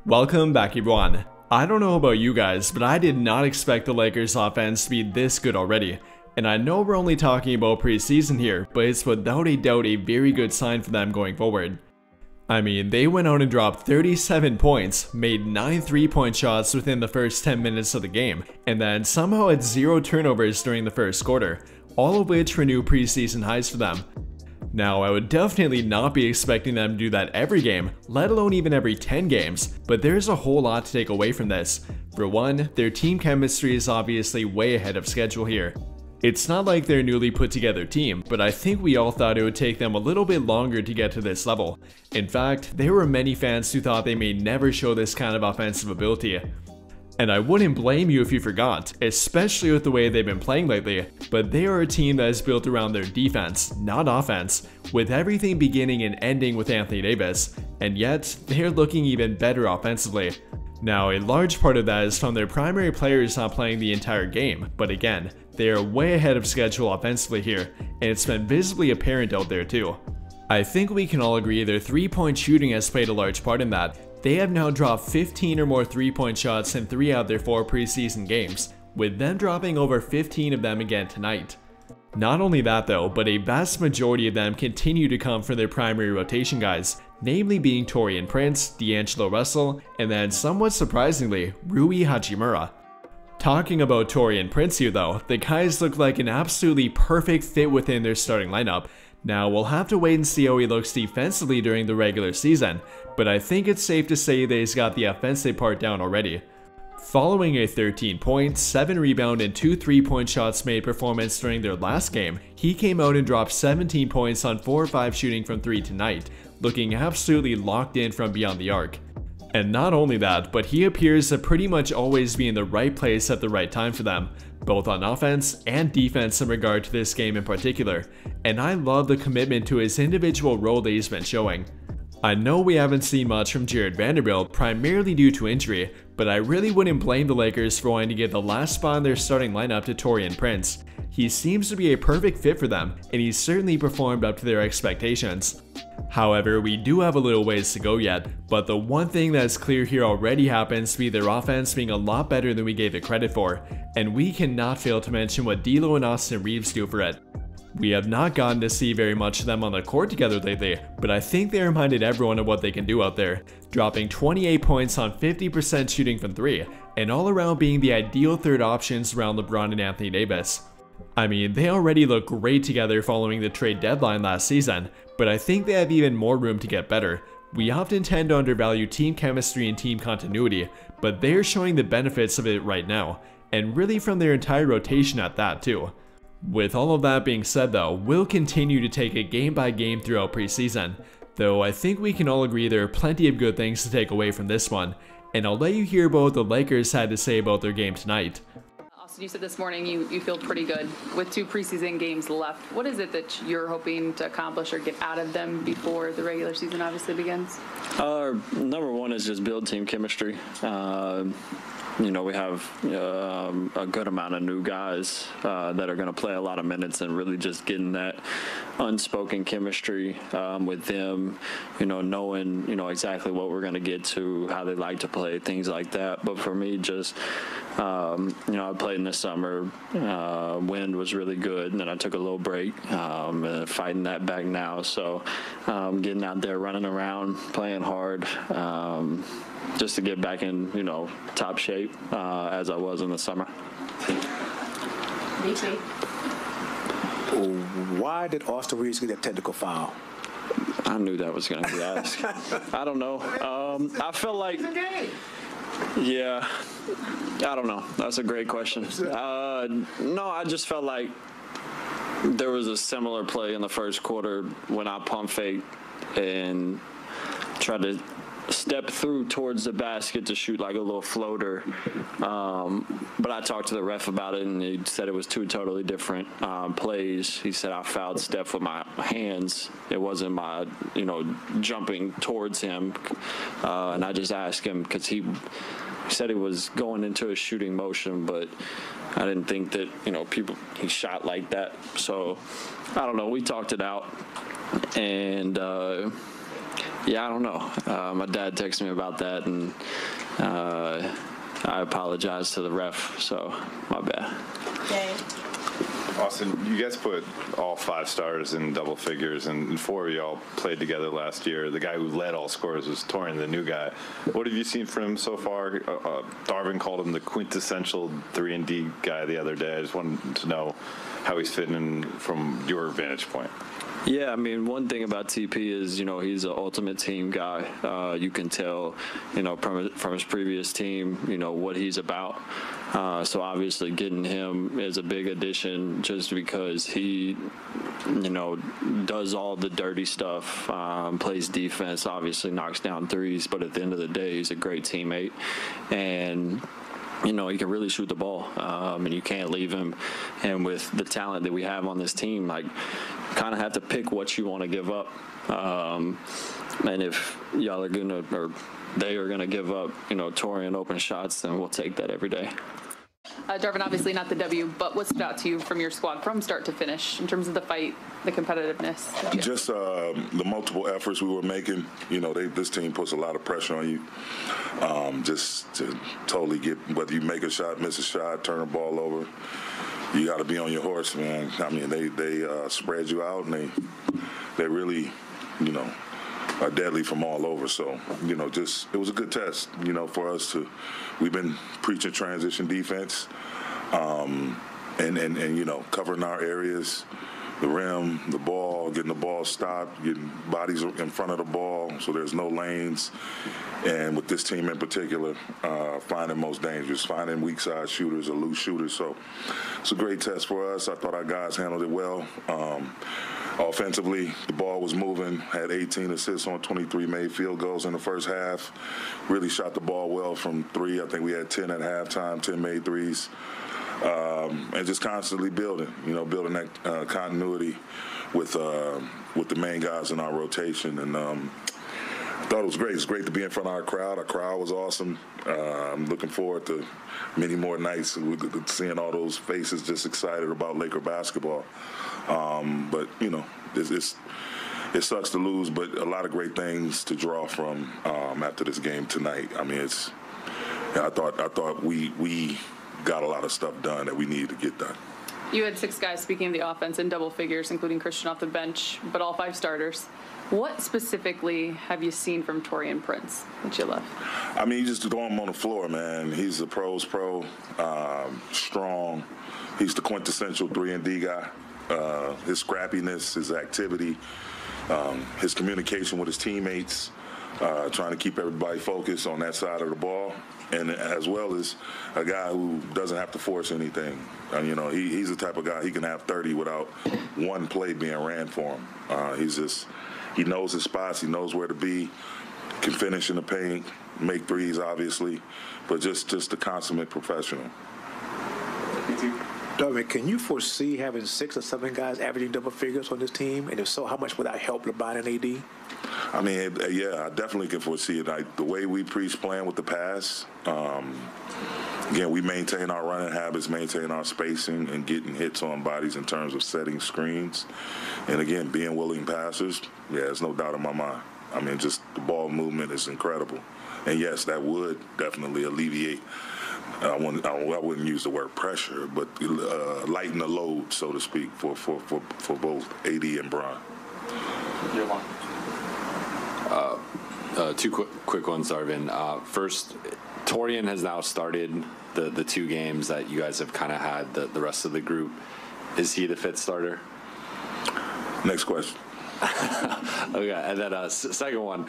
Welcome back, everyone. I don't know about you guys, but I did not expect the Lakers offense to be this good already. And I know we're only talking about preseason here, but it's without a doubt a very good sign for them going forward. I mean, they went out and dropped 37 points, made 9 3-point shots within the first 10 minutes of the game, and then somehow had 0 turnovers during the first quarter, all of which were new preseason highs for them. Now, I would definitely not be expecting them to do that every game, let alone even every 10 games, but there's a whole lot to take away from this. For one, their team chemistry is obviously way ahead of schedule here. It's not like they're a newly put together team, but I think we all thought it would take them a little bit longer to get to this level. In fact, there were many fans who thought they may never show this kind of offensive ability. And I wouldn't blame you if you forgot, especially with the way they've been playing lately, but they are a team that is built around their defense, not offense, with everything beginning and ending with Anthony Davis, and yet they're looking even better offensively. Now, a large part of that is from their primary players not playing the entire game, but again, they are way ahead of schedule offensively here, and it's been visibly apparent out there too. I think we can all agree their 3-point shooting has played a large part in that. They have now dropped 15 or more 3-point shots in 3 out of their 4 preseason games, with them dropping over 15 of them again tonight. Not only that though, but a vast majority of them continue to come from their primary rotation guys, namely being Taurean Prince, D'Angelo Russell, and then somewhat surprisingly, Rui Hachimura. Talking about Taurean Prince here though, the guys look like an absolutely perfect fit within their starting lineup. Now, we'll have to wait and see how he looks defensively during the regular season, but I think it's safe to say that he's got the offensive part down already. Following a 13 point, 7 rebound and 2 3-point shots made performance during their last game, he came out and dropped 17 points on 4 or 5 shooting from 3 tonight, looking absolutely locked in from beyond the arc. And not only that, but he appears to pretty much always be in the right place at the right time for them, both on offense and defense in regard to this game in particular, and I love the commitment to his individual role that he's been showing. I know we haven't seen much from Jared Vanderbilt, primarily due to injury, but I really wouldn't blame the Lakers for wanting to give the last spot in their starting lineup to Taurean Prince. He seems to be a perfect fit for them, and he's certainly performed up to their expectations. However, we do have a little ways to go yet, but the one thing that's clear here already happens to be their offense being a lot better than we gave it credit for, and we cannot fail to mention what D'Lo and Austin Reeves do for it. We have not gotten to see very much of them on the court together lately, but I think they reminded everyone of what they can do out there, dropping 28 points on 50% shooting from 3, and all around being the ideal third options around LeBron and Anthony Davis. I mean, they already look great together following the trade deadline last season, but I think they have even more room to get better. We often tend to undervalue team chemistry and team continuity, but they're showing the benefits of it right now, and really from their entire rotation at that too. With all of that being said though, we'll continue to take it game by game throughout preseason, though I think we can all agree there are plenty of good things to take away from this one, and I'll let you hear about what the Lakers had to say about their game tonight. You said this morning you feel pretty good with 2 preseason games left. What is it that you're hoping to accomplish or get out of them before the regular season obviously begins? Number one is just build team chemistry. We have a good amount of new guys that are going to play a lot of minutes, and really just getting that unspoken chemistry with them, knowing, exactly what we're going to get to, how they like to play, things like that. But for me, just, I played in the summer, wind was really good, and then I took a little break, and fighting that back now. So getting out there, running around, playing hard, just to get back in, top shape as I was in the summer. Why did Austin Reeves get that technical foul? I knew that was going to be asked. I don't know. I felt like, yeah, I don't know. That's a great question. No, I just felt like there was a similar play in the first quarter when I pump faked and tried to step through towards the basket to shoot like a little floater, but I talked to the ref about it, and he said it was 2 totally different plays. He said I fouled Steph with my hands. It wasn't my, jumping towards him, and I just asked him because he said he was going into a shooting motion, but I didn't think that, he shot like that. So I don't know. We talked it out, and Yeah, I don't know. My dad texted me about that, and I apologize to the ref, so my bad. Okay. Austin, you guys put all 5 stars in double figures, and 4 of y'all played together last year. The guy who led all scorers was Torian, the new guy. What have you seen from him so far? Darvin called him the quintessential 3-and-D guy the other day. I just wanted to know how he's fitting in from your vantage point. Yeah, I mean, one thing about TP is, he's an ultimate team guy. You can tell, from his previous team, what he's about. So obviously getting him is a big addition just because he, does all the dirty stuff, plays defense, obviously knocks down threes, but at the end of the day, he's a great teammate. And he can really shoot the ball, and you can't leave him. And with the talent that we have on this team, kind of have to pick what you want to give up. And if y'all are they are gonna give up, Torian open shots, then we'll take that every day. Darvin, obviously not the W, but what stood out to you from your squad from start to finish in terms of the fight, the competitiveness? Just the multiple efforts we were making. This team puts a lot of pressure on you. Just to totally get, whether you make a shot, miss a shot, turn the ball over, you got to be on your horse, man. I mean, they spread you out, and they really, are deadly from all over. So, it was a good test, for us to. We've been preaching transition defense, and covering our areas, the rim, the ball, getting the ball stopped, getting bodies in front of the ball so there's no lanes. And with this team in particular, finding most dangerous, finding weak side shooters or loose shooters. So it's a great test for us. I thought our guys handled it well. Offensively, the ball was moving, had 18 assists on 23 made field goals in the first half. Really shot the ball well from 3. I think we had 10 at halftime, 10 made threes. And just constantly building that continuity with the main guys in our rotation. And I thought it was great. It's great to be in front of our crowd. Our crowd was awesome. I'm looking forward to many more nights seeing all those faces just excited about Laker basketball. But, it sucks to lose, but a lot of great things to draw from after this game tonight. I mean, I thought we got a lot of stuff done that we needed to get done. You had 6 guys, speaking of the offense, in double figures, including Christian off the bench, but all 5 starters. What specifically have you seen from Taurean Prince that you love? I mean, you just throw him on the floor, man. He's a pro's pro, strong. He's the quintessential 3-and-D guy. His scrappiness, his activity, his communication with his teammates, trying to keep everybody focused on that side of the ball, and as well as a guy who doesn't have to force anything. And, he's the type of guy, he can have 30 without one play being ran for him. He knows his spots, he knows where to be, can finish in the paint, make threes, obviously, but just a consummate professional. Darvin, can you foresee having 6 or 7 guys averaging double figures on this team? And if so, how much would that help LeBron and AD? I mean, yeah, I definitely can foresee it. The way we preach playing with the pass, again, we maintain our running habits, maintain our spacing, and getting hits on bodies in terms of setting screens. And again, being willing passers, yeah, there's no doubt in my mind. I mean, just the ball movement is incredible. And yes, that would definitely alleviate. I wouldn't use the word pressure, but lighten the load, so to speak, for both AD and Bron. Two quick ones, Darvin. First, Torian has now started the 2 games that you guys have kind of had the rest of the group. Is he the 5th starter? Next question. Okay, and then second one,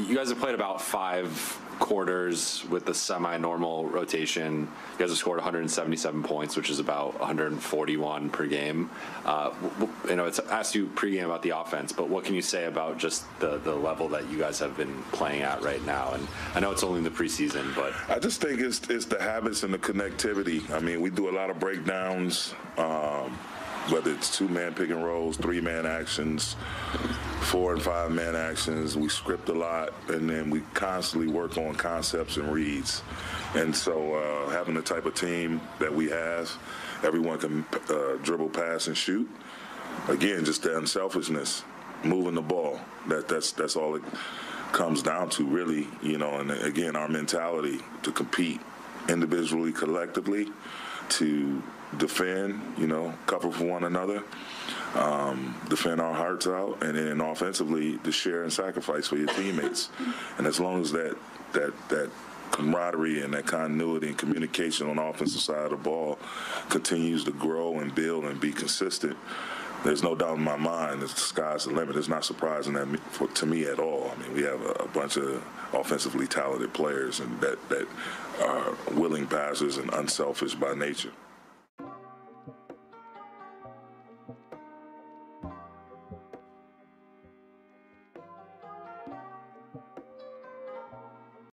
you guys have played about 5 quarters with the semi-normal rotation. You guys have scored 177 points, which is about 141 per game. It's asked you pregame about the offense, but what can you say about just the level that you guys have been playing at right now? And I know it's only in the preseason, but I just think it's the habits and the connectivity. I mean, we do a lot of breakdowns. Whether it's 2-man pick and rolls, 3-man actions, 4- and 5-man actions. We script a lot, and then we constantly work on concepts and reads. And so having the type of team that we have, everyone can dribble, pass, and shoot. Again, just the unselfishness. moving the ball. That's all it comes down to, really. And again, our mentality to compete individually, collectively, to defend, cover for one another, defend our hearts out, and then offensively to share and sacrifice for your teammates. And as long as that camaraderie and that continuity and communication on the offensive side of the ball continues to grow and build and be consistent, there's no doubt in my mind that the sky's the limit. It's not surprising to me at all. I mean, we have a bunch of offensively talented players and that are willing passers and unselfish by nature.